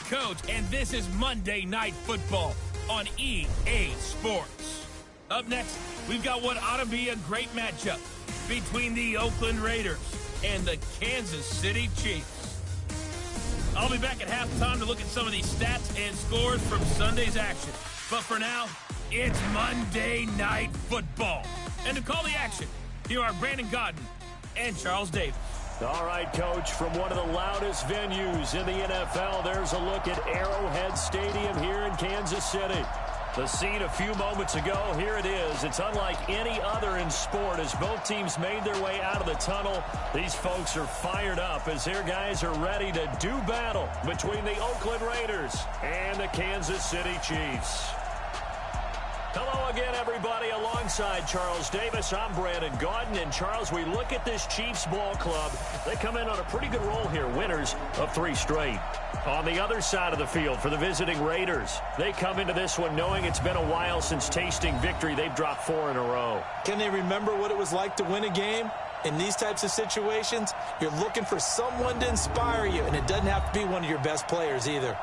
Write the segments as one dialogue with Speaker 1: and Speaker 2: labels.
Speaker 1: Coach, and this is Monday Night Football on EA Sports. Up next, we've got what ought to be a great matchup between the Oakland Raiders and the Kansas City Chiefs. I'll be back at halftime to look at some of these stats and scores from Sunday's action. But for now, it's Monday Night Football. And to call the action, here are Brandon Godden and Charles Davis.
Speaker 2: All right, Coach, from one of the loudest venues in the NFL, there's a look at Arrowhead Stadium here in Kansas City. The scene a few moments ago, here it is. It's unlike any other in sport as both teams made their way out of the tunnel. These folks are fired up as their guys are ready to do battle between the Oakland Raiders and the Kansas City Chiefs. Hello again, everybody. Alongside Charles Davis, I'm Brandon Godden. And, Charles, we look at this Chiefs ball club. They come in on a pretty good roll here, winners of 3 straight. On the other side of the field for the visiting Raiders, they come into this one knowing it's been a while since tasting victory. They've dropped 4 in a row.
Speaker 3: Can they remember what it was like to win a game? In these types of situations, you're looking for someone to inspire you, and it doesn't have to be one of your best players either.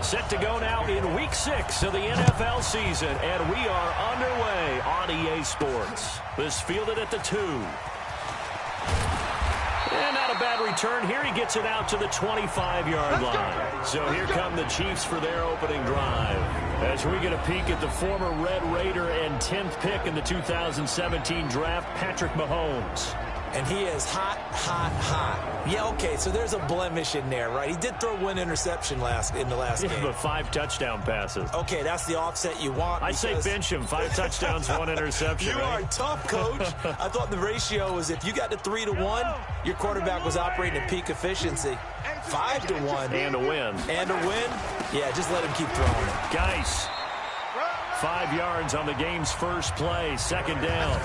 Speaker 2: Set to go now in Week 6 of the NFL season, and we are underway on EA Sports. This fielded at the 2. And not a bad return here. He gets it out to the 25-yard line. So here come the Chiefs for their opening drive. As we get a peek at the former Red Raider and 10th pick in the 2017 draft, Patrick Mahomes.
Speaker 3: And he is hot, hot, hot. Yeah, okay, so there's a blemish in there, right? He did throw 1 interception in the last game.
Speaker 2: But 5 touchdown passes.
Speaker 3: Okay, that's the offset you want.
Speaker 2: I say bench him. 5 touchdowns, 1 interception.
Speaker 3: You are tough, Coach. I thought the ratio was if you got to 3-1, your quarterback was operating at peak efficiency. 5-1.
Speaker 2: And a win.
Speaker 3: And a win? Yeah, just let him keep throwing it.
Speaker 2: Geis. 5 yards on the game's first play. 2nd down.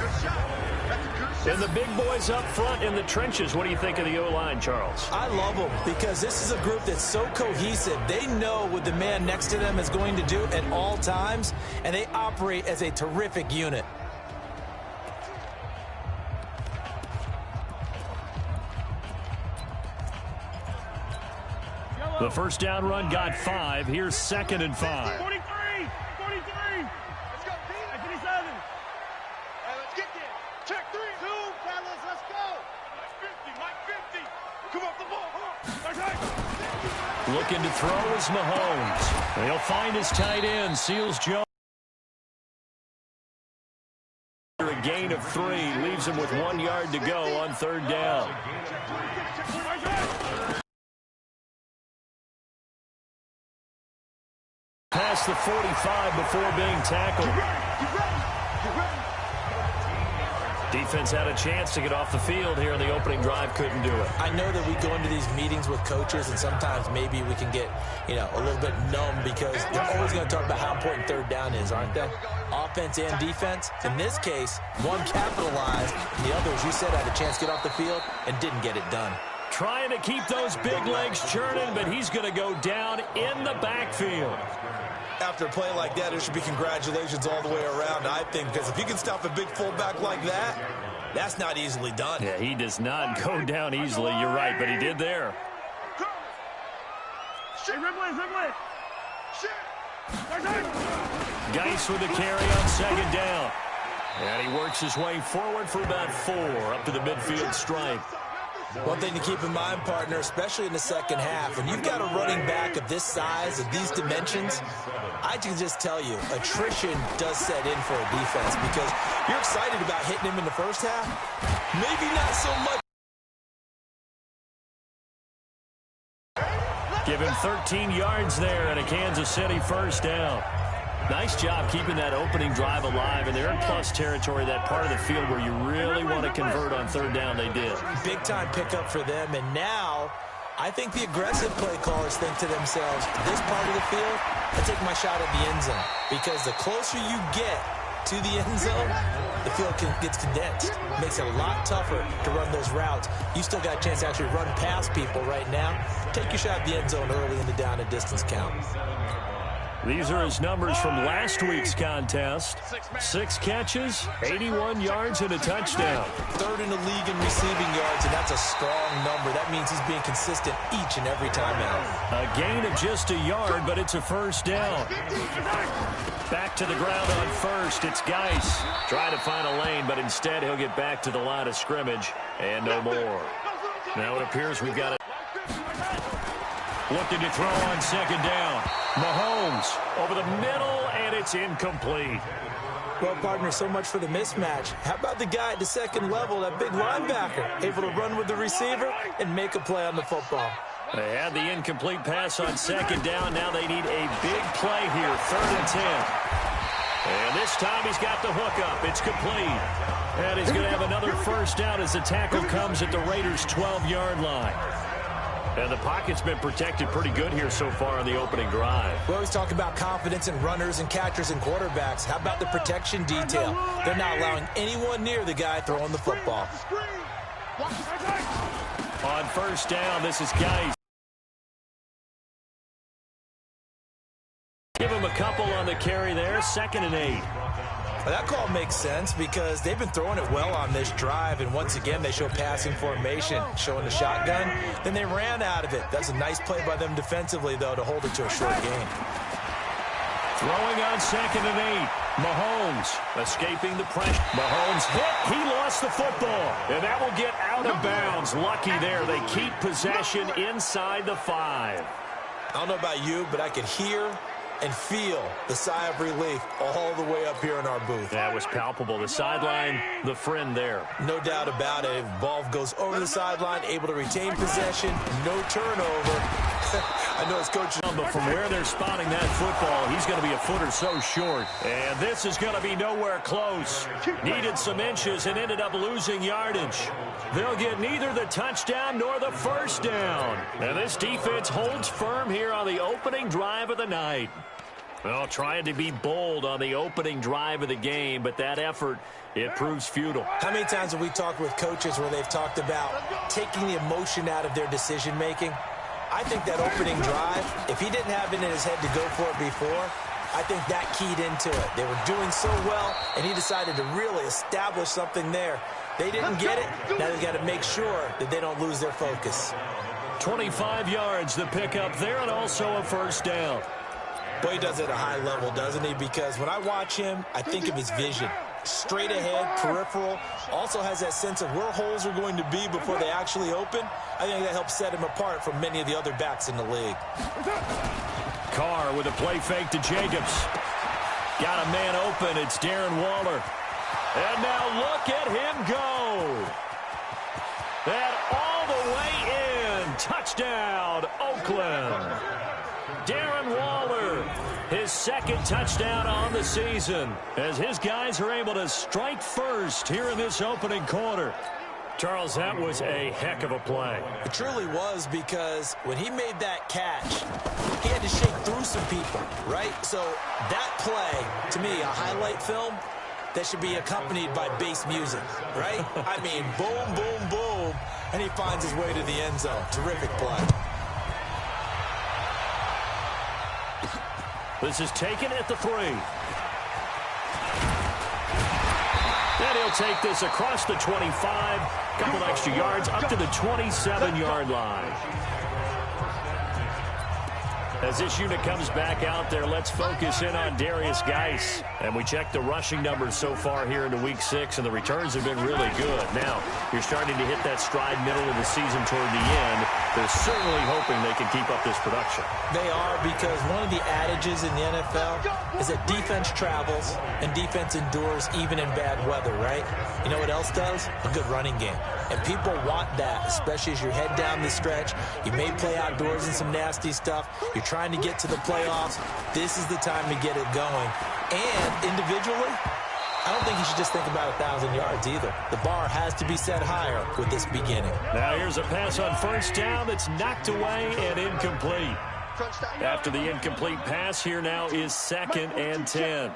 Speaker 2: And the big boys up front in the trenches. What do you think of the O-line, Charles?
Speaker 3: I love them because this is a group that's so cohesive. They know what the man next to them is going to do at all times, and they operate as a terrific unit.
Speaker 2: The first down run got 5. Here's 2nd and 5.
Speaker 4: 43. Let's go, Pete. 57. Let's get there. Check 3, 2, fellas. Let's go. Mike 50. Come off the ball.
Speaker 2: Looking to throw is Mahomes. He'll find his tight end, Seals Jones. A gain of 3 leaves him with 1 yard to go on 3rd down. Past the 45 before being tackled. Defense had a chance to get off the field here in the opening drive, couldn't do it.
Speaker 3: I know that we go into these meetings with coaches, and sometimes maybe we can get, a little bit numb because they're always going to talk about how important 3rd down is, aren't they? Offense and defense. In this case, one capitalized, and the other, as you said, had a chance to get off the field and didn't get it done.
Speaker 2: Trying to keep those big legs churning, but he's going to go down in the backfield.
Speaker 3: After a play like that, there should be congratulations all the way around, I think, because if you can stop a big fullback like that, that's not easily done.
Speaker 2: Yeah, he does not go down easily. You're right, but he did there. Geis with the carry on 2nd down. And he works his way forward for about 4 up to the midfield stripe.
Speaker 3: One thing to keep in mind, partner, especially in the second half, when you've got a running back of this size, of these dimensions, I can just tell you, attrition does set in for a defense because you're excited about hitting him in the first half. Maybe not so much.
Speaker 2: Give him 13 yards there and a Kansas City first down. Nice job keeping that opening drive alive, and they're in plus territory, that part of the field where you really want to convert on 3rd down. They did.
Speaker 3: Big-time pickup for them, and now I think the aggressive play callers think to themselves, this part of the field, I take my shot at the end zone, because the closer you get, to the end zone, the field gets condensed. It makes it a lot tougher to run those routes. You still got a chance to actually run past people right now. Take your shot at the end zone early in the down and distance count.
Speaker 2: These are his numbers from last week's contest. 6 catches, 81 yards, and a touchdown.
Speaker 3: Third in the league in receiving yards, and that's a strong number. That means he's being consistent each and every time out.
Speaker 2: A gain of just a yard, but it's a first down. Back to the ground on first. It's Geis trying to find a lane, but instead he'll get back to the line of scrimmage and no more. Now it appears we've got it. Looking to throw on second down. Mahomes over the middle, and it's incomplete.
Speaker 3: Well, partner, so much for the mismatch. How about the guy at the second level, that big linebacker, able to run with the receiver and make a play on the football?
Speaker 2: They had the incomplete pass on second down. Now they need a big play here, 3rd and 10. And this time he's got the hook up. It's complete. And he's going to have another first down as the tackle comes at the Raiders' 12-yard line. And the pocket's been protected pretty good here so far on the opening drive.
Speaker 3: We always talk about confidence in runners and catchers and quarterbacks. How about the protection detail? They're not allowing anyone near the guy throwing the football.
Speaker 2: On first down, this is Geis. Give him a couple on the carry there, 2nd and 8.
Speaker 3: Well, that call makes sense because they've been throwing it well on this drive, and once again they show passing formation, showing the shotgun. Then they ran out of it. That's a nice play by them defensively, though, to hold it to a short gain.
Speaker 2: Throwing on 2nd and 8. Mahomes escaping the pressure. Mahomes hit. He lost the football, and that will get out of bounds. Lucky there. They keep possession inside the 5.
Speaker 3: I don't know about you, but I could hear and feel the sigh of relief all the way up here in our booth.
Speaker 2: That was palpable. The sideline, the friend there.
Speaker 3: No doubt about it. If ball goes over the sideline, able to retain possession, no turnover. I know his coach.
Speaker 2: But from where they're spotting that football, he's going to be a foot or so short. And this is going to be nowhere close. Needed some inches and ended up losing yardage. They'll get neither the touchdown nor the first down. And this defense holds firm here on the opening drive of the night. Well, trying to be bold on the opening drive of the game, but that effort, it proves futile.
Speaker 3: How many times have we talked with coaches where they've talked about taking the emotion out of their decision-making? I think that opening drive, if he didn't have it in his head to go for it before, I think that keyed into it. They were doing so well, and he decided to really establish something there. They didn't get it. Now they've got to make sure that they don't lose their focus.
Speaker 2: 25 yards the pickup there, and also a first down.
Speaker 3: Boy, he does it at a high level, doesn't he? Because when I watch him, I think of his vision. Straight ahead, peripheral, also has that sense of where holes are going to be before they actually open. I think that helps set him apart from many of the other backs in the league.
Speaker 2: Carr with a play fake to Jacobs. Got a man open. It's Darren Waller. And now look at him go. And all the way in. Touchdown, Oakland. Darren Waller, his 2nd touchdown on the season, as his guys are able to strike first here in this opening quarter. Charles, that was a heck of a play.
Speaker 3: It truly was, because when he made that catch, he had to shake through some people, right? So that play, to me, a highlight film that should be accompanied by bass music, right? I mean, boom, boom, boom, and he finds his way to the end zone. Terrific play.
Speaker 2: This is taken at the 3. And he'll take this across the 25. Couple extra yards up to the 27-yard line. As this unit comes back out there, let's focus in on Darius Geis. And we check the rushing numbers so far here into Week 6, and the returns have been really good. Now, you're starting to hit that stride middle of the season toward the end. They're certainly hoping they can keep up this production.
Speaker 3: They are, because one of the adages in the NFL is that defense travels and defense endures even in bad weather, right? You know what else does? A good running game. And people want that, especially as you head down the stretch. You may play outdoors in some nasty stuff. You're trying to get to the playoffs. This is the time to get it going. And individually, I don't think you should just think about 1,000 yards either. The bar has to be set higher with this beginning.
Speaker 2: Now here's a pass on first down that's knocked away and incomplete. After the incomplete pass, here now is 2nd and 10.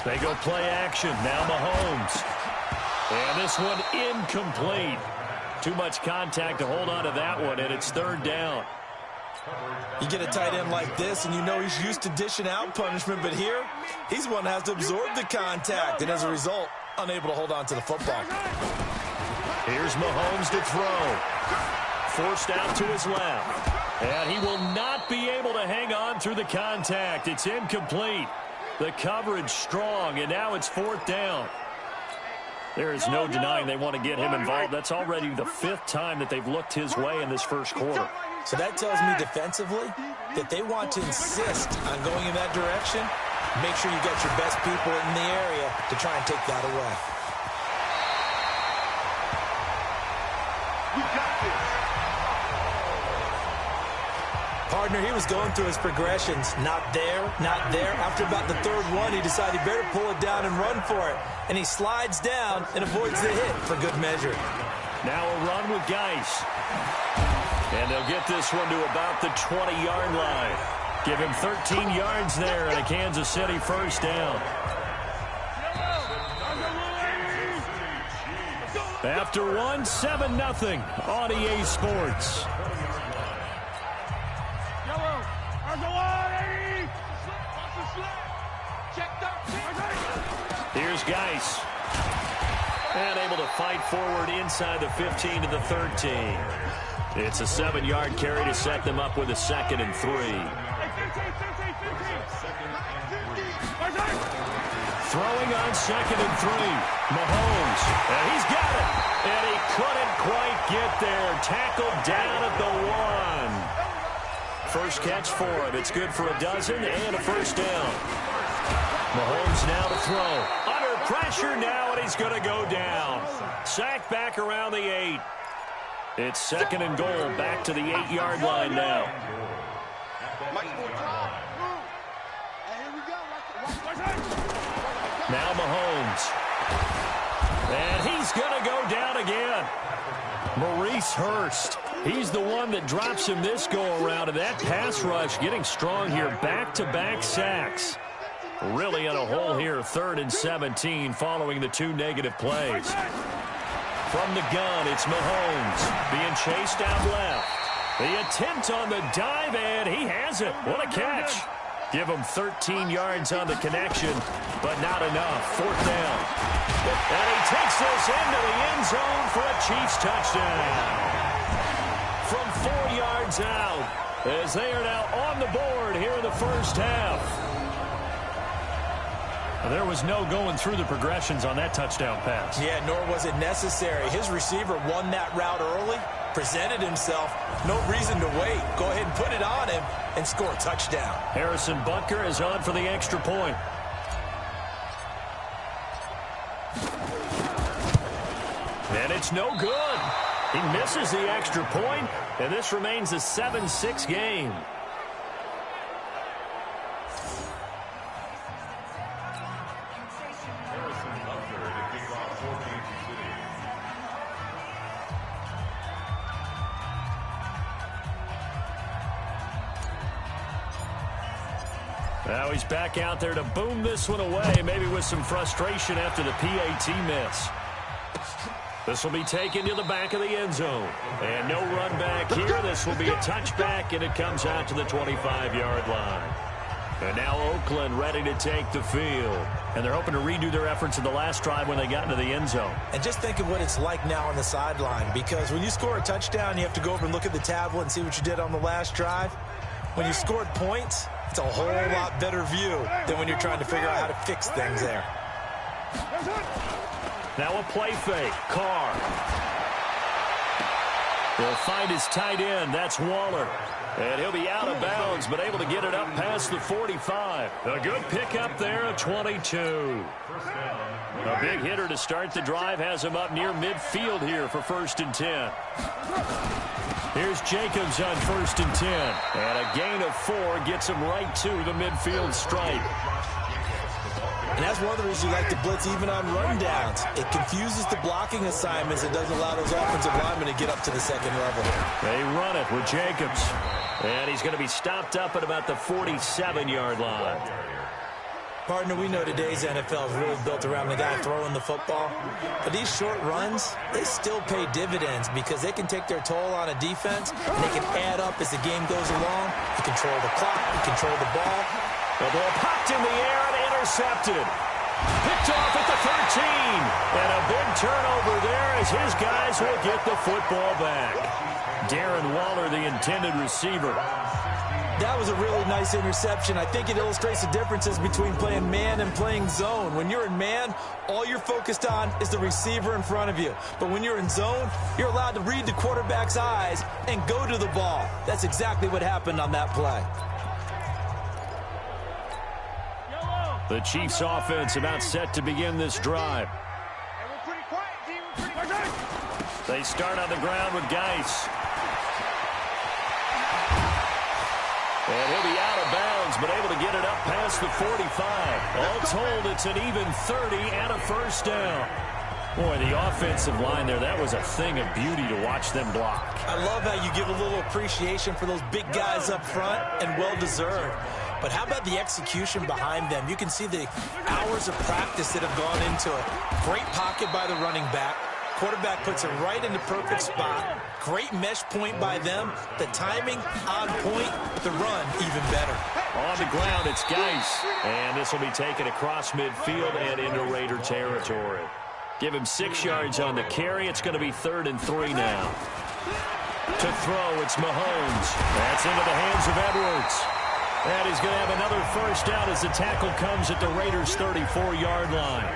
Speaker 2: They go play action. Now Mahomes. And this one incomplete. Too much contact to hold on to that one, and it's third down.
Speaker 3: You get a tight end like this, and you know he's used to dishing out punishment, but here, he's one that has to absorb the contact, and as a result, unable to hold on to the football.
Speaker 2: Here's Mahomes to throw. Forced out to his left. And he will not be able to hang on through the contact. It's incomplete. The coverage strong, and now it's fourth down. There is no denying they want to get him involved. That's already the 5th time that they've looked his way in this first quarter.
Speaker 3: So that tells me defensively that they want to insist on going in that direction. Make sure you got your best people in the area to try and take that away.
Speaker 4: We got this.
Speaker 3: Partner, he was going through his progressions. Not there, not there. After about the 3rd one, he decided he better pull it down and run for it. And he slides down and avoids the hit for good measure.
Speaker 2: Now a run with Geis. And they'll get this one to about the 20-yard line. Give him 13 yards there and a Kansas City first down. After one, 7-0 on EA Sports. Here's Geis. And able to fight forward inside the 15 to the 13. It's a 7-yard carry to set them up with a 2nd and 3. Throwing on 2nd and 3. Mahomes. And he's got it. And he couldn't quite get there. Tackled down at the 1. First catch for him. It's good for a dozen and a first down. Mahomes now to throw. Under pressure now, and he's going to go down. Sacked back around the 8. It's 2nd and goal, back to the 8-yard line now. Now Mahomes. And he's going to go down again. Maurice Hurst. He's the one that drops him this go-around, and that pass rush getting strong here. Back-to-back sacks. Really in a hole here, 3rd and 17 following the 2 negative plays. From the gun, it's Mahomes being chased out left. The attempt on the dive, and he has it. What a catch. Give him 13 yards on the connection, but not enough. 4th down. And he takes this into the end zone for a Chiefs touchdown. From 4 yards out, as they are now on the board here in the first half. There was no going through the progressions on that touchdown pass.
Speaker 3: Yeah, nor was it necessary. His receiver won that route early, presented himself. No reason to wait. Go ahead and put it on him and score a touchdown.
Speaker 2: Harrison Butker is on for the extra point. And it's no good. He misses the extra point, and this remains a 7-6 game. Now he's back out there to boom this one away, maybe with some frustration after the PAT miss. This will be taken to the back of the end zone. And no run back here. This will be a touchback, and it comes out to the 25-yard line. And now Oakland ready to take the field. And they're hoping to redo their efforts in the last drive when they got into the end zone.
Speaker 3: And just think of what it's like now on the sideline, because when you score a touchdown, you have to go over and look at the tablet and see what you did on the last drive. When you scored points, it's a whole lot better view than when you're trying to figure out how to fix things there.
Speaker 2: Now a play fake. Carr. He'll find his tight end. That's Waller. And he'll be out of bounds, but able to get it up past the 45. A good pickup there, a 22. A big hitter to start the drive has him up near midfield here for 1st and 10. Here's Jacobs on 1st and 10. And a gain of 4 gets him right to the midfield stripe.
Speaker 3: And that's one of the reasons you like to blitz even on rundowns. It confuses the blocking assignments. It doesn't allow those offensive linemen to get up to the second level.
Speaker 2: They run it with Jacobs. And he's going to be stopped up at about the 47-yard line.
Speaker 3: Partner, we know today's NFL is really built around the guy throwing the football. But these short runs, they still pay dividends because they can take their toll on a defense, and they can add up as the game goes along. You control the clock, you control the ball.
Speaker 2: The ball popped in the air and intercepted. Picked off at the 13. And a big turnover there as his guys will get the football back. Darren Waller, the intended receiver.
Speaker 3: That was a really nice interception. I think it illustrates the differences between playing man and playing zone. When you're in man, all you're focused on is the receiver in front of you. But when you're in zone, you're allowed to read the quarterback's eyes and go to the ball. That's exactly what happened on that play.
Speaker 2: The Chiefs offense about set to begin this drive. They start on the ground with Geis. And he'll be out of bounds, but able to get it up past the 45. All told, it's an even 30 and a first down. Boy, the offensive line there, that was a thing of beauty to watch them block.
Speaker 3: I love how you give a little appreciation for those big guys up front, and well-deserved. But how about the execution behind them? You can see the hours of practice that have gone into it. Great pocket by the running back. Quarterback puts it right in the perfect spot. Great mesh point by them. The timing on point. The run even better.
Speaker 2: On the ground, it's Geis. And this will be taken across midfield and into Raider territory. Give him 6 yards on the carry. It's going to be 3rd and 3 now. To throw, it's Mahomes. That's into the hands of Edwards. And he's going to have another first down as the tackle comes at the Raiders' 34-yard line.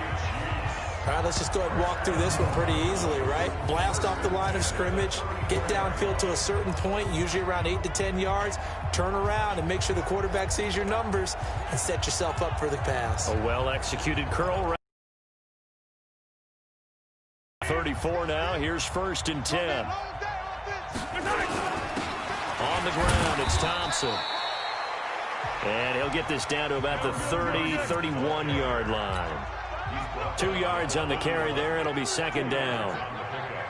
Speaker 3: All right, let's just go ahead and walk through this one pretty easily, right? Blast off the line of scrimmage, get downfield to a certain point, usually around 8 to 10 yards, turn around and make sure the quarterback sees your numbers and set yourself up for the pass.
Speaker 2: A well-executed curl. 34 now. Here's 1st and 10. On the ground, it's Thompson. And he'll get this down to about the 30, 31-yard line. 2 yards on the carry there. It'll be 2nd down.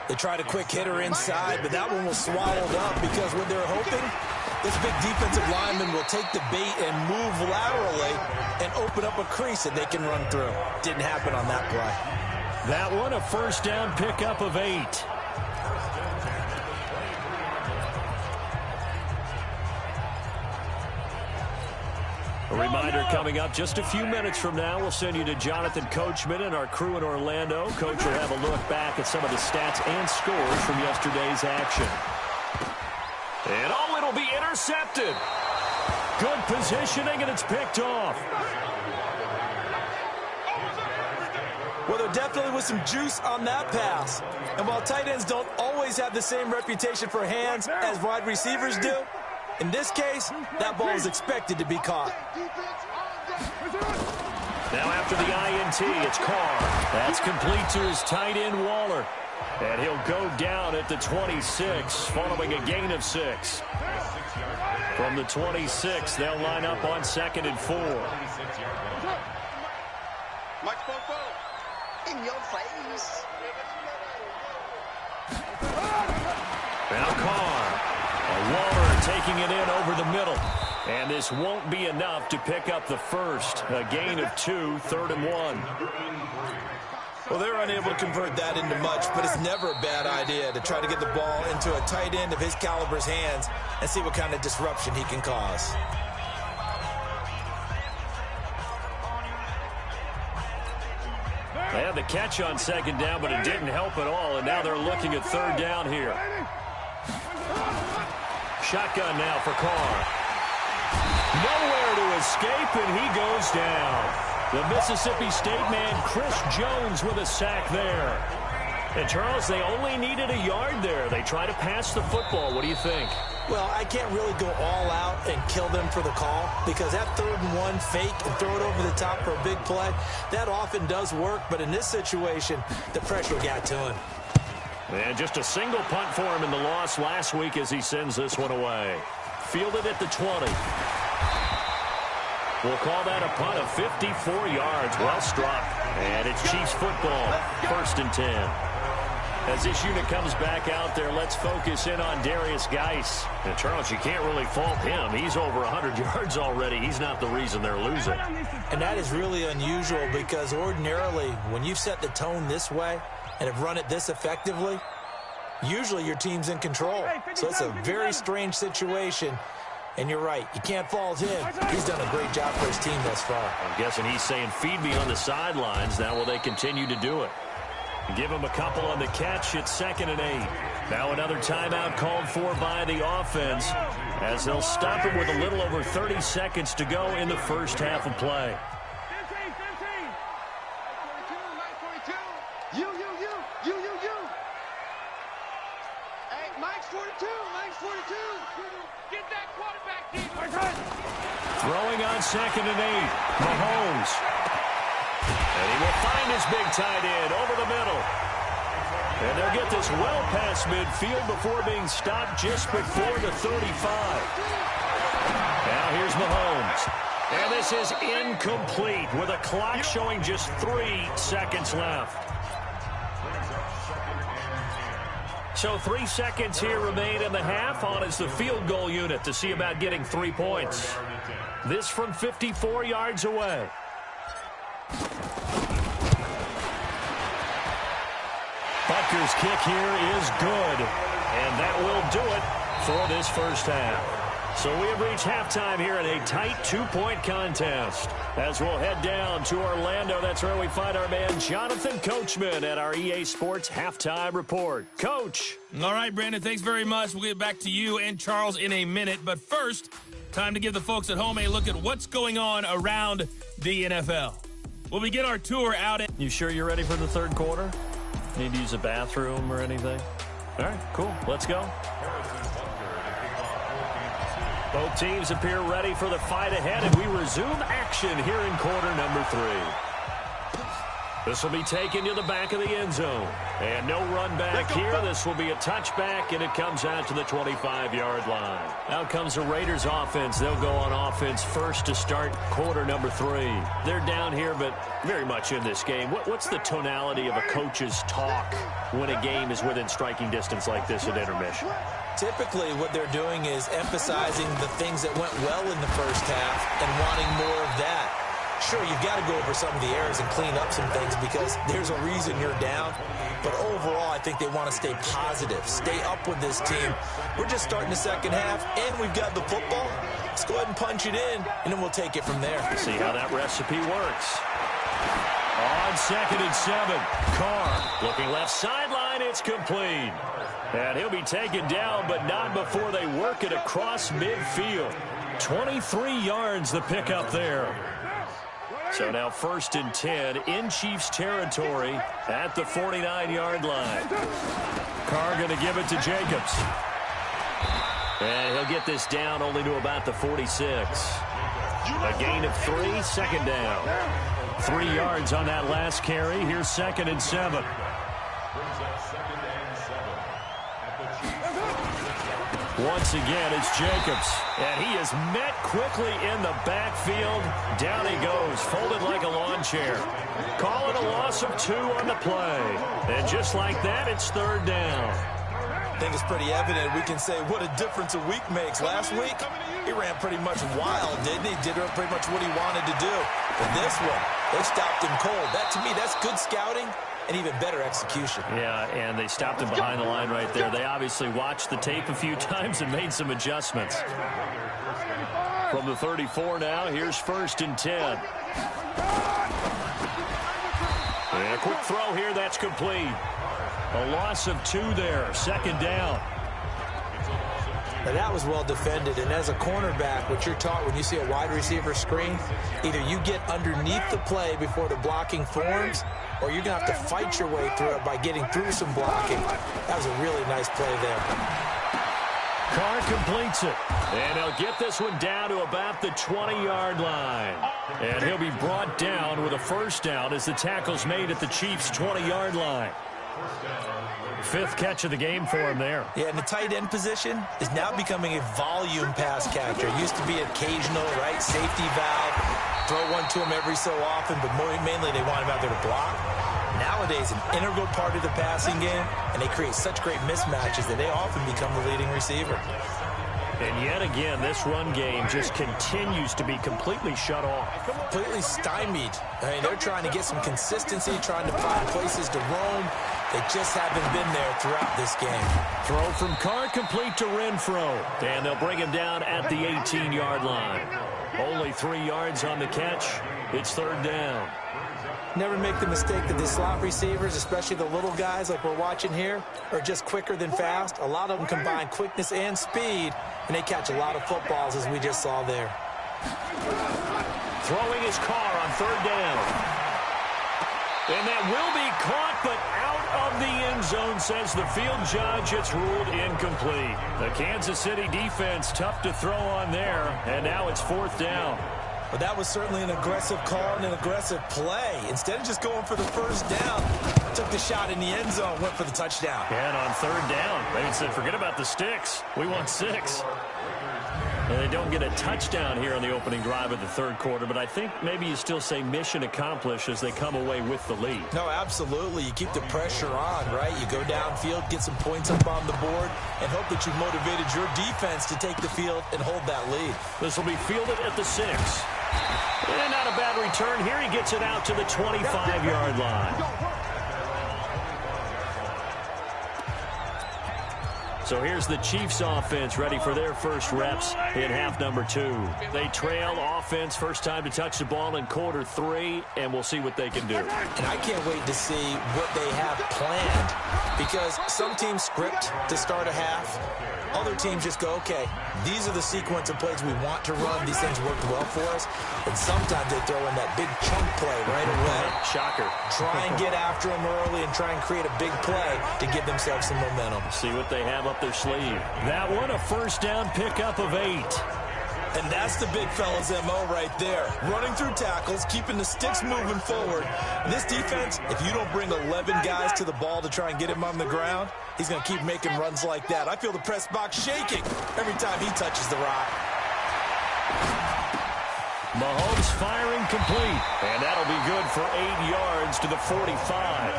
Speaker 3: They tried a quick hitter inside, but that one was swallowed up because what they're hoping, this big defensive lineman will take the bait and move laterally and open up a crease that they can run through. Didn't happen on that play.
Speaker 2: That one, a first down pickup of 8. A reminder coming up just a few minutes from now, we'll send you to Jonathan Coachman and our crew in Orlando. Coach will have a look back at some of the stats and scores from yesterday's action. And oh, it'll be intercepted. Good positioning, and it's picked off.
Speaker 3: Well, there definitely was some juice on that pass. And while tight ends don't always have the same reputation for hands as wide receivers do, in this case, that ball is expected to be caught.
Speaker 2: Now after the INT, it's Carr. That's complete to his tight end, Waller. And he'll go down at the 26, following a gain of 6. From the 26, they'll line up on 2nd and 4.
Speaker 4: In your face.
Speaker 2: Now Carr. Waller taking it in over the middle. And this won't be enough to pick up the first. A gain of 2, 3rd and 1.
Speaker 3: Well, they're unable to convert that into much, but it's never a bad idea to try to get the ball into a tight end of his caliber's hands and see what kind of disruption he can cause.
Speaker 2: They had the catch on 2nd down, but it didn't help at all, and now they're looking at 3rd down here. Shotgun now for Carr. Nowhere to escape, and he goes down. The Mississippi State man, Chris Jones, with a sack there. And, Charles, they only needed a yard there. They try to pass the football. What do you think?
Speaker 3: Well, I can't really go all out and kill them for the call because that 3rd and 1 fake and throw it over the top for a big play, that often does work. But in this situation, the pressure got to him.
Speaker 2: And just a single punt for him in the loss last week as he sends this one away. Fielded at the 20. We'll call that a punt of 54 yards. Well struck. And it's Chiefs football. 1st and 10. As this unit comes back out there, let's focus in on Darius Geis. And Charles, you can't really fault him. He's over 100 yards already. He's not the reason they're losing.
Speaker 3: And that is really unusual because ordinarily, when you've set the tone this way and have run it this effectively, usually your team's in control. So it's a very strange situation. And you're right, you can't fault him. He's done a great job for his team thus far.
Speaker 2: I'm guessing he's saying, feed me on the sidelines. Now will they continue to do it? Give him a couple on the catch. It's 2nd and 8. Now another timeout called for by the offense as they'll stop him with a little over 30 seconds to go in the first half of play.
Speaker 4: 15, 15. You. Hey, Mike's 42. Get that quarterback deep.
Speaker 2: Throwing on 2nd and 8. Mahomes. And he will find his big tight end over the middle. And they'll get this well past midfield before being stopped just before the 35. Now here's Mahomes. And this is incomplete with a clock showing just 3 seconds left. So 3 seconds here remain in the half. On is the field goal unit to see about getting 3 points. This from 54 yards away. Butker's kick here is good. And that will do it for this first half. So we have reached halftime here in a tight 2-point contest. As we'll head down to Orlando, that's where we find our man Jonathan Coachman at our EA Sports Halftime Report. Coach.
Speaker 1: All right, Brandon, thanks very much. We'll get back to you and Charles in a minute. But first, time to give the folks at home a look at what's going on around the NFL. We'll begin our tour out at...
Speaker 2: You sure you're ready for the third quarter? Need to use a bathroom or anything? All right, cool. Let's go. Both teams appear ready for the fight ahead, and we resume action here in quarter number 3. This will be taken to the back of the end zone. And no run back here. This will be a touchback, and it comes out to the 25-yard line. Out comes the Raiders offense. They'll go on offense first to start quarter number 3. They're down here, but very much in this game. What's the tonality of a coach's talk when a game is within striking distance like this at intermission?
Speaker 3: Typically, what they're doing is emphasizing the things that went well in the first half and wanting more of that. Sure, you've got to go over some of the errors and clean up some things because there's a reason you're down. But overall, I think they want to stay positive, stay up with this team. We're just starting the second half, and we've got the football. Let's go ahead and punch it in, and then we'll take it from there.
Speaker 2: See how that recipe works. On 2nd and 7, Carr looking left sideline. It's complete. And he'll be taken down, but not before they work it across midfield. 23 yards the pickup there. So now 1st and 10 in Chiefs territory at the 49-yard line. Carr going to give it to Jacobs. And he'll get this down only to about the 46. A gain of 3, 2nd down. 3 yards on that last carry. Here's 2nd and 7. Once again, it's Jacobs. And he is met quickly in the backfield. Down he goes, folded like a lawn chair. Call it a loss of 2 on the play. And just like that, it's 3rd down.
Speaker 3: I think it's pretty evident. We can say what a difference a week makes. Last week, he ran pretty much wild, didn't he? Did pretty much what he wanted to do. But this one, they stopped him cold. That, to me, that's good scouting and even better execution.
Speaker 2: Yeah, and they stopped him behind the line right there. They obviously watched the tape a few times and made some adjustments. From the 34 now, here's 1st and 10. And a quick throw here, that's complete. A loss of 2 there, 2nd down.
Speaker 3: Now that was well defended, and as a cornerback, what you're taught when you see a wide receiver screen, either you get underneath the play before the blocking forms, or you're going to have to fight your way through it by getting through some blocking. That was a really nice play there.
Speaker 2: Carr completes it, and he'll get this one down to about the 20-yard line. And he'll be brought down with a 1st down as the tackle's made at the Chiefs' 20-yard line. 5th catch of the game for him there.
Speaker 3: Yeah, and the tight end position is now becoming a volume pass catcher. It used to be occasional, right, safety valve, throw one to him every so often, but mainly they want him out there to block. Now Nowadays, an integral part of the passing game, and they create such great mismatches that they often become the leading receiver.
Speaker 2: And yet again, this run game just continues to be completely shut off.
Speaker 3: Completely stymied. I mean, they're trying to get some consistency, trying to find places to roam. They just haven't been there throughout this game.
Speaker 2: Throw from Carr complete to Renfro. And they'll bring him down at the 18-yard line. Only 3 yards on the catch. It's third down.
Speaker 3: Never make the mistake that the slot receivers, especially the little guys like we're watching here, are just quicker than fast. A lot of them combine quickness and speed, and they catch a lot of footballs, as we just saw there.
Speaker 2: Throwing his Carr on third down. And that will be caught, but out of the end zone, says the field judge. It's ruled incomplete. The Kansas City defense tough to throw on there, and now it's fourth down.
Speaker 3: But that was certainly an aggressive call and an aggressive play. Instead of just going for the first down, took the shot in the end zone, went for the touchdown.
Speaker 2: And on third down, they said, forget about the sticks. We want 6. And they don't get a touchdown here on the opening drive of the third quarter, but I think maybe you still say mission accomplished as they come away with the lead.
Speaker 3: No, absolutely. You keep the pressure on, right? You go downfield, get some points up on the board, and hope that you've motivated your defense to take the field and hold that lead.
Speaker 2: This will be fielded at the 6. And not a bad return here. He gets it out to the 25-yard line. So here's the Chiefs offense ready for their first reps in half number 2. They trail offense first time to touch the ball in quarter 3, and we'll see what they can do.
Speaker 3: And I can't wait to see what they have planned, because some teams script to start a half. Other teams just go, okay, these are the sequence of plays we want to run. These things worked well for us. And sometimes they throw in that big chunk play right away.
Speaker 2: Shocker.
Speaker 3: Try and get after them early and try and create a big play to give themselves some momentum.
Speaker 2: See what they have up their sleeve. That one, a first down pickup of 8.
Speaker 3: And that's the big fella's MO right there. Running through tackles, keeping the sticks moving forward. This defense, if you don't bring 11 guys to the ball to try and get him on the ground, he's going to keep making runs like that. I feel the press box shaking every time he touches the rock.
Speaker 2: Mahomes firing complete. And that'll be good for 8 yards to the 45.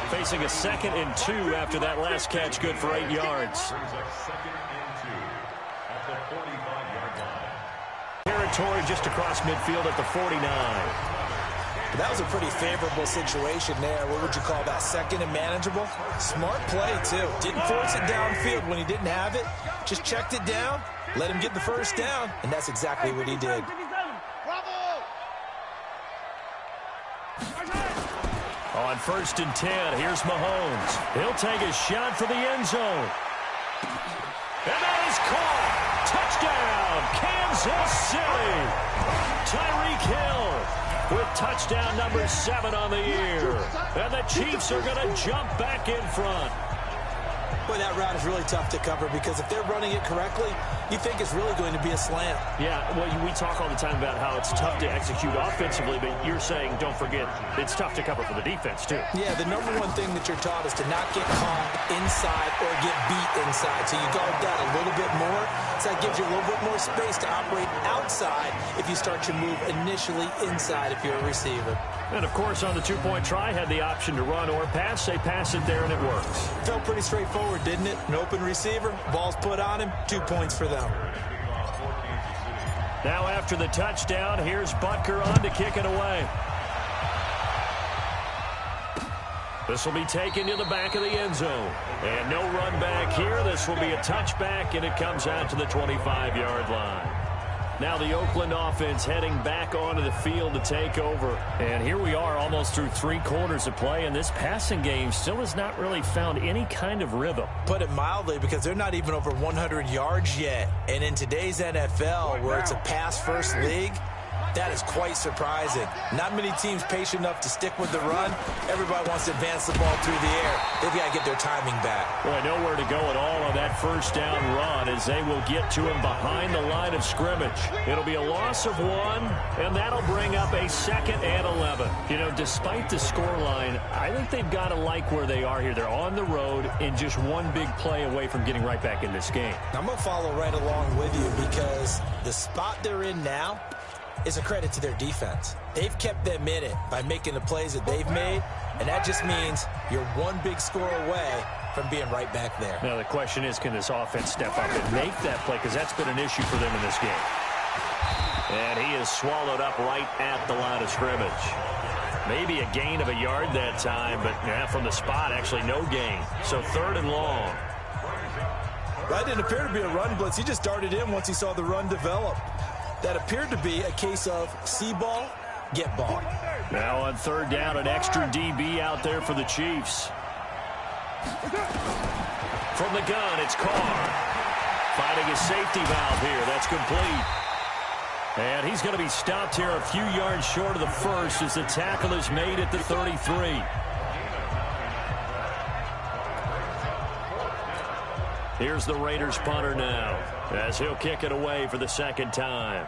Speaker 2: Facing a 2nd and 2 after that last catch, good for 8 yards. Territory just across midfield at the 49.
Speaker 3: That was a pretty favorable situation there. What would you call that? 2nd and manageable? Smart play, too. Didn't force it downfield when he didn't have it. Just checked it down, let him get the first down, and that's exactly what he did.
Speaker 2: On 1st and 10, here's Mahomes. He'll take a shot for the end zone. And that is caught. Touchdown, Kansas City. Tyreek Hill with touchdown number 7 on the year. And the Chiefs are going to jump back in front.
Speaker 3: Boy, that route is really tough to cover, because if they're running it correctly, you think it's really going to be a slant.
Speaker 2: Yeah, well, we talk all the time about how it's tough to execute offensively, but you're saying, don't forget, it's tough to cover for the defense, too.
Speaker 3: Yeah, the number one thing that you're taught is to not get caught inside or get beat inside. So you guard that a little bit more. So that gives you a little bit more space to operate outside if you start your move initially inside if you're a receiver.
Speaker 2: And, of course, on the 2-point try, had the option to run or pass. They pass it there, and it works.
Speaker 3: Felt pretty straightforward, didn't it? An open receiver, ball's put on him, 2 points for them.
Speaker 2: Now after the touchdown, here's Butker on to kick it away. This will be taken to the back of the end zone. And no run back here. This will be a touchback, and it comes out to the 25-yard line. Now the Oakland offense heading back onto the field to take over. And here we are almost through 3 quarters of play, and this passing game still has not really found any kind of rhythm.
Speaker 3: Put it mildly, because they're not even over 100 yards yet. And in today's NFL, where it's a pass-first league, that is quite surprising. Not many teams patient enough to stick with the run. Everybody wants to advance the ball through the air. They've got to get their timing back.
Speaker 2: Boy, nowhere to go at all on that first down run, as they will get to him behind the line of scrimmage. It'll be a loss of 1, and that'll bring up a 2nd and 11. You know, despite the scoreline, I think they've got to like where they are here. They're on the road and just one big play away from getting right back in this game.
Speaker 3: I'm going to follow right along with you, because the spot they're in now is a credit to their defense. They've kept them in it by making the plays that they've made, And that just means you're one big score away from being right back there.
Speaker 2: Now the question is, can this offense step up and make that play? Because that's been an issue for them in this game. And he is swallowed up right at the line of scrimmage. Maybe a gain of a yard that time, but from the spot, actually no gain. So 3rd and long.
Speaker 3: That didn't appear to be a run blitz. He just darted in once he saw the run develop. That appeared to be a case of see ball, get ball.
Speaker 2: Now on 3rd down, an extra DB out there for the Chiefs. From the gun, it's Carr. Finding a safety valve here. That's complete. And he's going to be stopped here a few yards short of the first as the tackle is made at the 33. Here's the Raiders punter now as he'll kick it away for the 2nd time.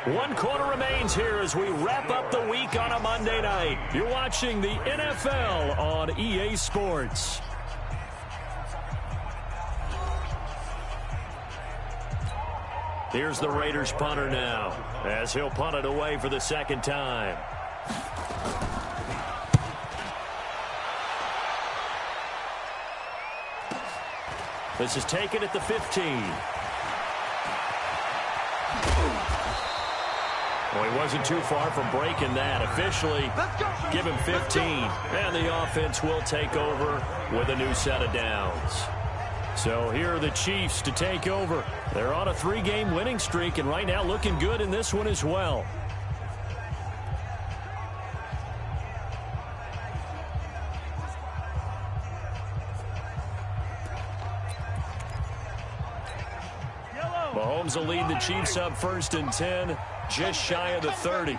Speaker 2: 1 quarter remains here as we wrap up the week on a Monday night. You're watching the NFL on EA Sports. Here's the Raiders punter now as he'll punt it away for the 2nd time. This is taken at the 15. Well, he wasn't too far from breaking that. Officially, give him 15. And the offense will take over with a new set of downs. So here are the Chiefs to take over. They're on a 3-game winning streak, and right now looking good in this one as well. Mahomes will lead the Chiefs up 1st and 10, just shy of the 30.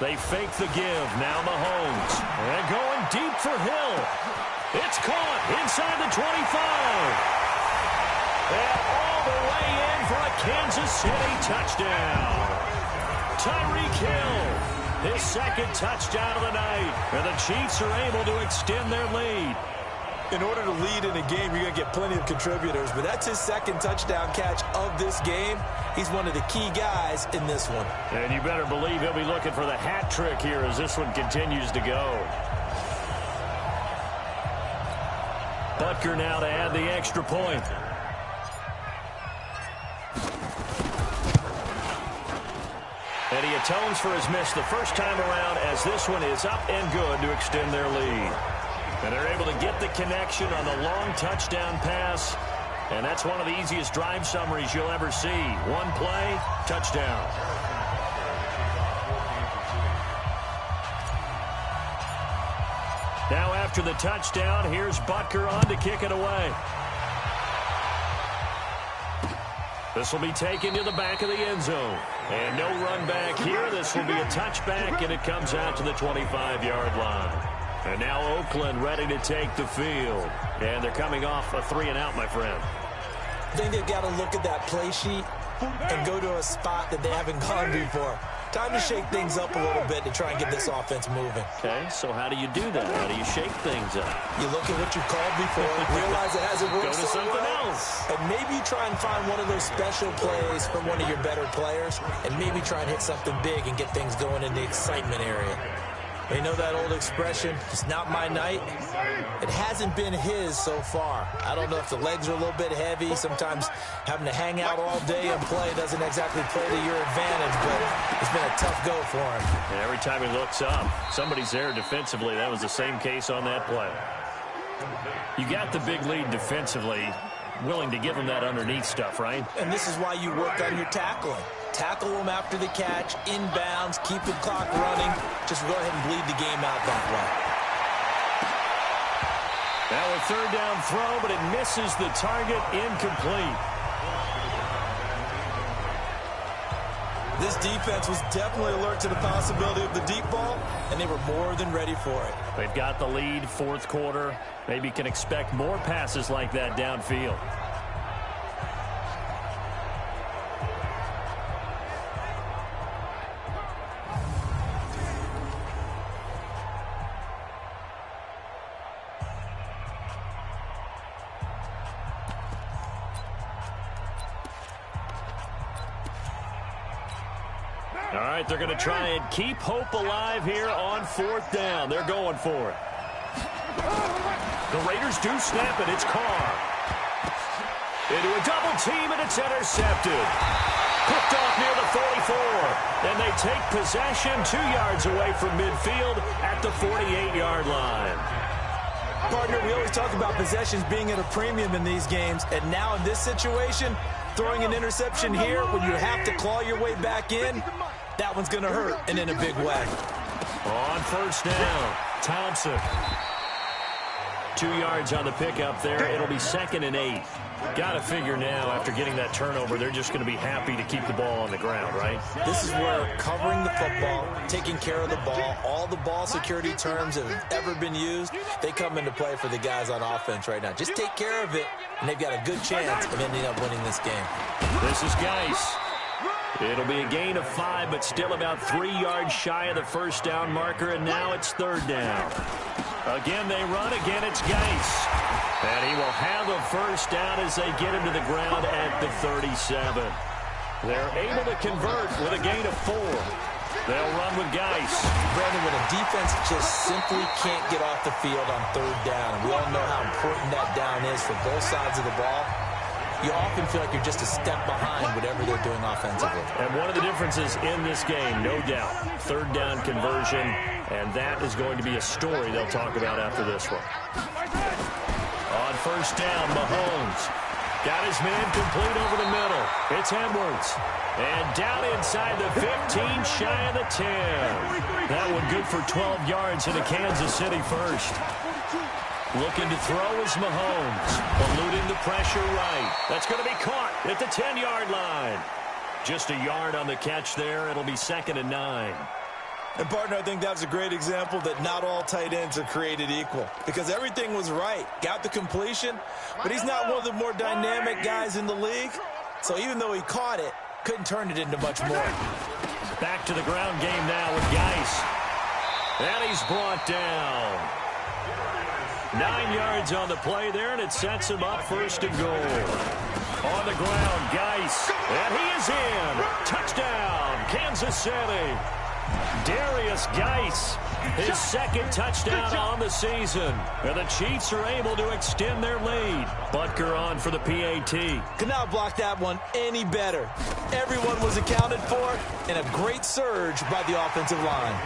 Speaker 2: They fake the give. Now Mahomes. And going deep for Hill. It's caught inside the 25. And all the way in for a Kansas City touchdown. Tyreek Hill, his 2nd touchdown of the night. And the Chiefs are able to extend their lead.
Speaker 3: In order to lead in a game, you're going to get plenty of contributors, but that's his 2nd touchdown catch of this game. He's one of the key guys in this one.
Speaker 2: And you better believe he'll be looking for the hat trick here as this one continues to go. Butker now to add the extra point. And he atones for his miss the first time around as this one is up and good to extend their lead. And they're able to get the connection on the long touchdown pass. And that's one of the easiest drive summaries you'll ever see. One play, touchdown. Now after the touchdown, here's Butker on to kick it away. This will be taken to the back of the end zone. And no run back here. This will be a touchback, and it comes out to the 25-yard line. And now Oakland ready to take the field. And they're coming off a 3-and-out, my friend.
Speaker 3: I think they've got to look at that play sheet and go to a spot that they haven't gone before. Time to shake things up a little bit to try and get this offense moving.
Speaker 2: Okay, so how do you do that? How do you shake things up?
Speaker 3: You look at what you called before, realize it hasn't worked
Speaker 2: Go to
Speaker 3: so
Speaker 2: something
Speaker 3: well,
Speaker 2: else.
Speaker 3: and maybe try and find one of those special plays from one of your better players, and maybe try and hit something big and get things going in the excitement area. You know that old expression, it's not my night? It hasn't been his so far. I don't know if the legs are a little bit heavy. Sometimes having to hang out all day and play doesn't exactly play to your advantage, but it's been a tough go for him.
Speaker 2: And every time he looks up, somebody's there defensively. That was the same case on that play. You got the big lead defensively, willing to give him that underneath stuff, right?
Speaker 3: And this is why you work on your tackling. Tackle them after the catch, inbounds, keep the clock running. Just go ahead and bleed the game out that way.
Speaker 2: Now a 3rd down throw, but it misses the target, incomplete.
Speaker 3: This defense was definitely alert to the possibility of the deep ball, and they were more than ready for it.
Speaker 2: They've got the lead, 4th quarter. Maybe can expect more passes like that downfield. All right, they're going to try and keep hope alive here on 4th down. They're going for it. The Raiders do snap it. It's Carr. Into a double team, and it's intercepted. Picked off near the 44. And they take possession 2 yards away from midfield at the 48-yard line.
Speaker 3: Partner, we always talk about possessions being at a premium in these games. And now in this situation, throwing an interception here when you have to claw your way back in, that one's going to hurt, and in a big way.
Speaker 2: On 1st down, Thompson. 2 yards on the pickup there. It'll be 2nd and 8. Got to figure now, after getting that turnover, they're just going to be happy to keep the ball on the ground, right?
Speaker 3: This is where covering the football, taking care of the ball, all the ball security terms that have ever been used, they come into play for the guys on offense right now. Just take care of it, and they've got a good chance of ending up winning this game.
Speaker 2: This is Geis. It'll be a gain of 5, but still about 3 yards shy of the 1st down marker, and now it's 3rd down. Again, they run. Again, it's Geis. And he will have a 1st down as they get him to the ground at the 37. They're able to convert with a gain of 4. They'll run with Geis.
Speaker 3: Brandon, when a defense just simply can't get off the field on 3rd down, and we all know how important that down is for both sides of the ball, you often feel like you're just a step behind whatever they're doing offensively.
Speaker 2: And one of the differences in this game, no doubt, 3rd down conversion, and that is going to be a story they'll talk about after this one. On 1st down, Mahomes got his man complete over the middle. It's Edwards. And down inside the 15, shy of the 10. That one good for 12 yards into Kansas City first. Looking to throw is Mahomes. Eluding the pressure right. That's going to be caught at the 10-yard line. Just a yard on the catch there. It'll be 2nd and 9.
Speaker 3: And, partner, I think that was a great example that not all tight ends are created equal. Because everything was right. Got the completion, but he's not one of the more dynamic guys in the league. So even though he caught it, couldn't turn it into much more.
Speaker 2: Back to the ground game now with Geis. And he's brought down. 9 yards on the play there, and it sets him up 1st and goal. On the ground, Geis. And he is in. Touchdown, Kansas City. Darius Geis, his 2nd touchdown on the season. And the Chiefs are able to extend their lead. Butker on for the PAT.
Speaker 3: Could not block that one any better. Everyone was accounted for, and a great surge by the offensive line.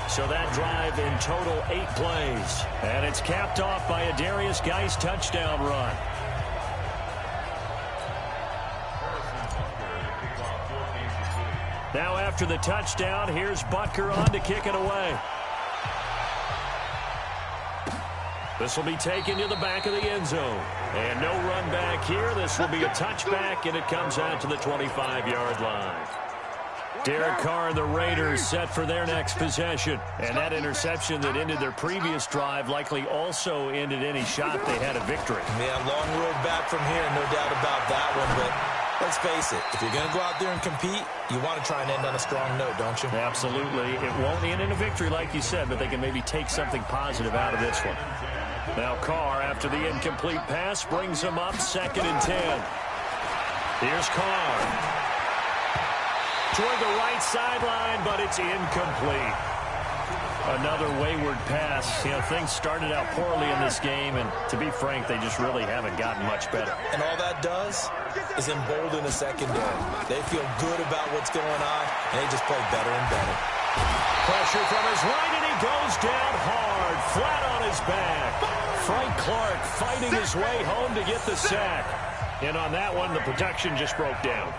Speaker 2: So that drive in total 8 plays. And it's capped off by a Darius Geis touchdown run. Now after the touchdown, here's Butker on to kick it away. This will be taken to the back of the end zone. And no run back here. This will be a touchback, and it comes out to the 25-yard line. Derek Carr and the Raiders set for their next possession. And that interception that ended their previous drive likely also ended any shot they had a victory.
Speaker 3: Yeah, long road back from here, no doubt about that one. But let's face it, if you're going to go out there and compete, you want to try and end on a strong note, don't you?
Speaker 2: Absolutely. It won't end in a victory like you said, but they can maybe take something positive out of this one. Now Carr, after the incomplete pass, brings him up 2nd and 10. Here's Carr. Toward the right sideline, but it's incomplete. Another wayward pass. You know, things started out poorly in this game, and to be frank, they just really haven't gotten much better.
Speaker 3: And all that does is embolden the secondary. They feel good about what's going on, and they just play better and better.
Speaker 2: Pressure from his right, and he goes down hard, flat on his back. Frank Clark fighting his way home to get the sack. And on that one, the protection just broke down.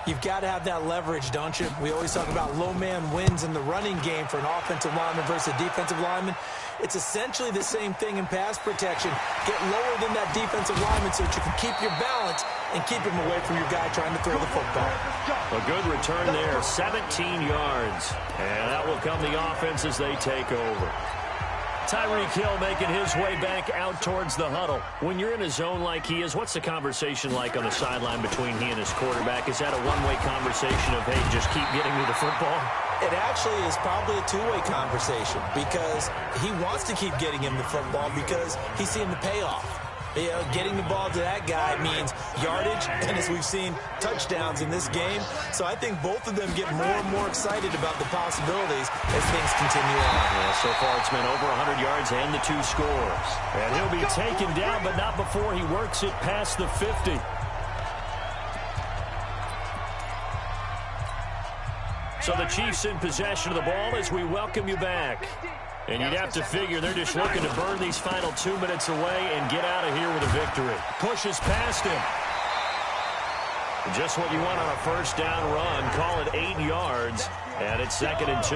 Speaker 3: You've got to have that leverage, don't you? We always talk about low man wins in the running game for an offensive lineman versus a defensive lineman. It's essentially the same thing in pass protection. Get lower than that defensive lineman so that you can keep your balance and keep him away from your guy trying to throw the football.
Speaker 2: A good return there, 17 yards. And that will come the offense as they take over. Tyreek Hill making his way back out towards the huddle. When you're in a zone like he is, what's the conversation like on the sideline between he and his quarterback? Is that a one-way conversation of, hey, just keep getting me the football?
Speaker 3: It actually is probably a two-way conversation because he wants to keep getting him the football because he's seeing the payoff. Getting the ball to that guy means yardage, and as we've seen, touchdowns in this game. So I think both of them get more and more excited about the possibilities as things continue on.
Speaker 2: Yeah, so far it's been over 100 yards and the 2 scores. And he'll be taken down, but not before he works it past the 50. So the Chiefs in possession of the ball as we welcome you back. And you'd have to figure they're just looking to burn these final 2 minutes away and get out of here with a victory. Pushes past him. Just what you want on a first down run. Call it 8 yards. And it's 2nd and 2.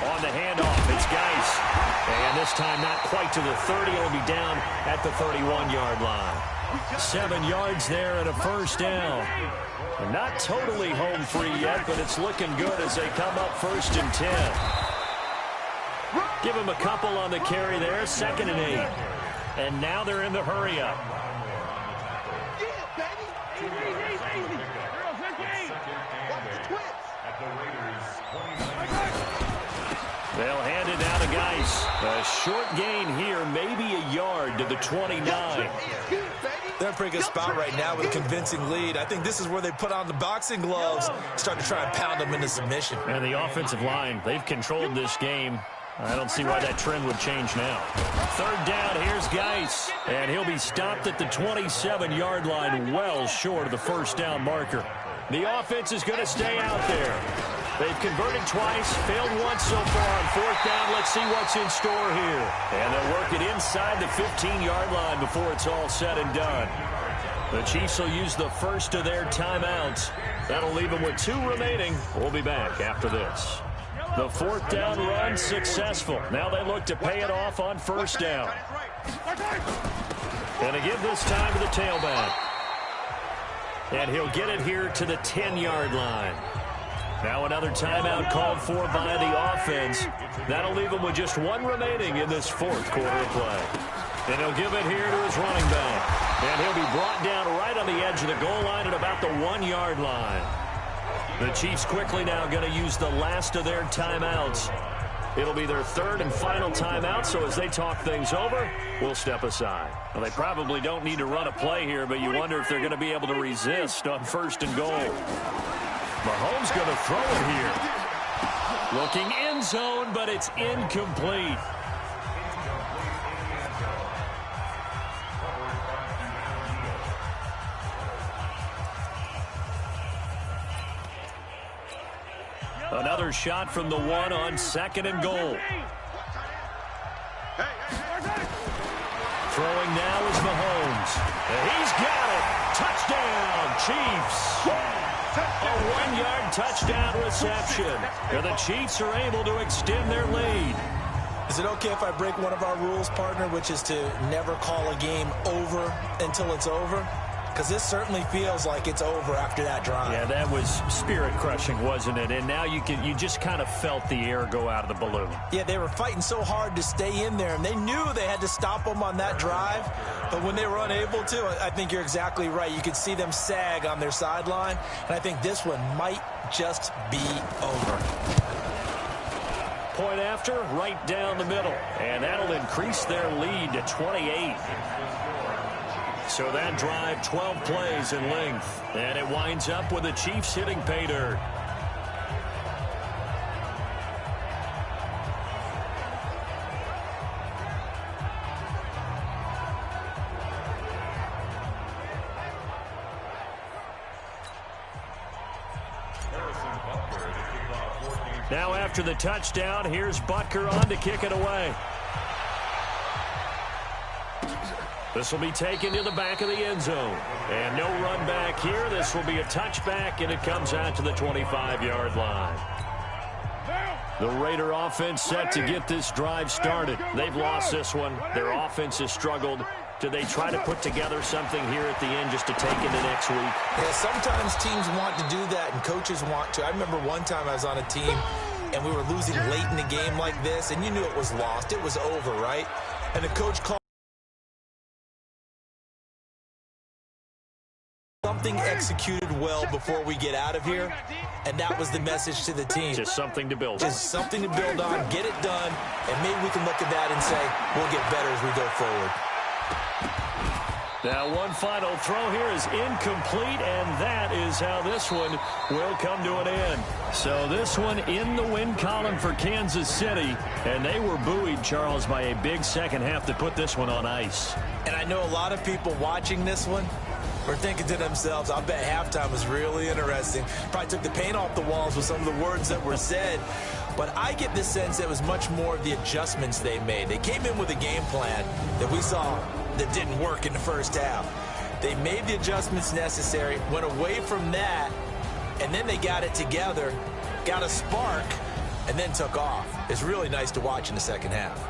Speaker 2: On the handoff, it's Geis. And this time not quite to the 30. It'll be down at the 31-yard line. 7 yards there and a first down. They're not totally home free yet, but it's looking good as they come up 1st and 10. Give them a couple on the carry there, 2nd and 8. And now they're in the hurry up. They'll hand it down to Geis. A short gain here, maybe a yard to the 29.
Speaker 3: They're in a pretty good spot right now with a convincing lead. I think this is where they put on the boxing gloves, start to try and pound them into submission.
Speaker 2: And the offensive line, they've controlled this game. I don't see why that trend would change now. 3rd down, here's Geis. And he'll be stopped at the 27-yard line, well short of the first down marker. The offense is going to stay out there. They've converted twice, failed once so far on 4th down. Let's see what's in store here. And they'll work it inside the 15-yard line before it's all said and done. The Chiefs will use the first of their timeouts. That'll leave them with 2 remaining. We'll be back after this. The 4th down run successful. Now they look to pay it off on 1st down. And again this time to the tailback. And he'll get it here to the 10-yard line. Now another timeout called for by the offense. That'll leave him with just 1 remaining in this 4th quarter of play. And he'll give it here to his running back. And he'll be brought down right on the edge of the goal line at about the 1-yard line. The Chiefs quickly now going to use the last of their timeouts. It'll be their 3rd and final timeout, so as they talk things over, we'll step aside. Well, they probably don't need to run a play here, but you wonder if they're going to be able to resist on 1st and goal. Mahomes going to throw it here. Looking end zone, but it's incomplete. Another shot from the 1 on 2nd and goal. Throwing now is Mahomes. And he's got it. Touchdown, Chiefs. A 1-yard touchdown reception. And the Chiefs are able to extend their lead.
Speaker 3: Is it okay if I break one of our rules, partner, which is to never call a game over until it's over? Because this certainly feels like it's over after that drive.
Speaker 2: Yeah, that was spirit-crushing, wasn't it? And now you just kind of felt the air go out of the balloon.
Speaker 3: Yeah, they were fighting so hard to stay in there, and they knew they had to stop them on that drive. But when they were unable to, I think you're exactly right. You could see them sag on their sideline, and I think this one might just be over.
Speaker 2: Point after, right down the middle. And that'll increase their lead to 28. So that drive, 12 plays in length. And it winds up with the Chiefs hitting pay dirt. Now after the touchdown, here's Butker on to kick it away. This will be taken to the back of the end zone. And no run back here. This will be a touchback, and it comes out to the 25-yard line. The Raider offense set to get this drive started. They've lost this one. Their offense has struggled. Do they try to put together something here at the end just to take into next week?
Speaker 3: Yeah, sometimes teams want to do that, and coaches want to. I remember one time I was on a team, and we were losing late in the game like this, and you knew it was lost. It was over, right? And the coach called something executed well before we get out of here, and that was the message to the team.
Speaker 2: Just something to build on.
Speaker 3: Just something to build on, get it done, and maybe we can look at that and say we'll get better as we go forward.
Speaker 2: Now, one final throw here is incomplete, and that is how this one will come to an end. So this one in the win column for Kansas City, and they were buoyed, Charles, by a big second half to put this one on ice.
Speaker 3: And I know a lot of people watching this one were thinking to themselves, I bet halftime was really interesting. Probably took the paint off the walls with some of the words that were said. But I get the sense that it was much more of the adjustments they made. They came in with a game plan that we saw that didn't work in the first half. They made the adjustments necessary, went away from that, and then they got it together, got a spark, and then took off. It's really nice to watch in the second half.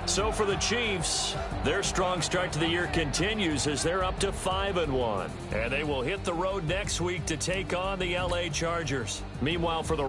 Speaker 2: So for the Chiefs, their strong start to the year continues as they're up to 5-1. And they will hit the road next week to take on the LA Chargers. Meanwhile, for the